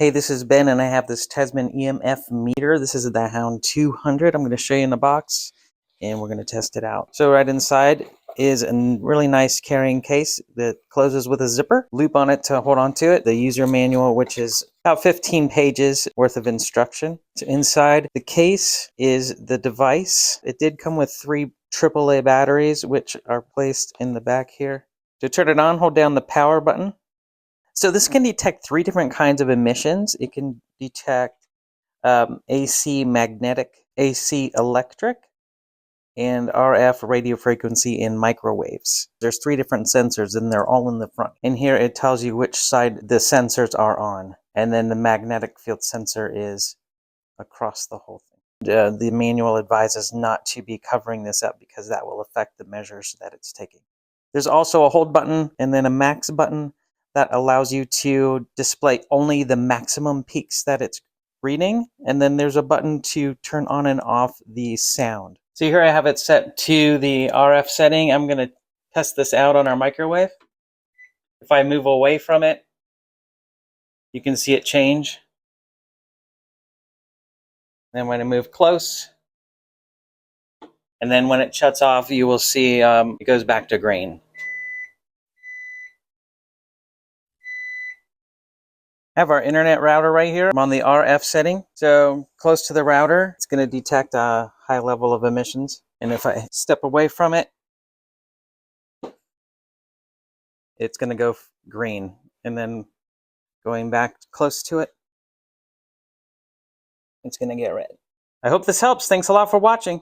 Hey, this is Ben, and I have this Tesmen EMF meter. This is the Hound-200. I'm going to show you in the box, and we're going to test it out. So right inside is a really nice carrying case that closes with a zipper. Loop on it to hold on to it. The user manual, which is about 15 pages worth of instruction. So inside the case is the device. It did come with 3 AAA batteries, which are placed in the back here. To turn it on, hold down the power button. So this can detect 3 different kinds of emissions. It can detect AC magnetic, AC electric, and RF radio frequency and microwaves. There's 3 different sensors, and they're all in the front. And here it tells you which side the sensors are on. And then the magnetic field sensor is across the whole thing. The manual advises not to be covering this up because that will affect the measures that it's taking. There's also a hold button and then a max button that allows you to display only the maximum peaks that it's reading. And then there's a button to turn on and off the sound. So here I have it set to the RF setting. I'm going to test this out on our microwave. If I move away from it, you can see it change. Then when I move close, and then when it shuts off, you will see it goes back to green. I have our internet router right here. I'm on the RF setting. So close to the router, it's going to detect a high level of emissions. And if I step away from it, it's going to go green. And then going back close to it, it's going to get red. I hope this helps. Thanks a lot for watching.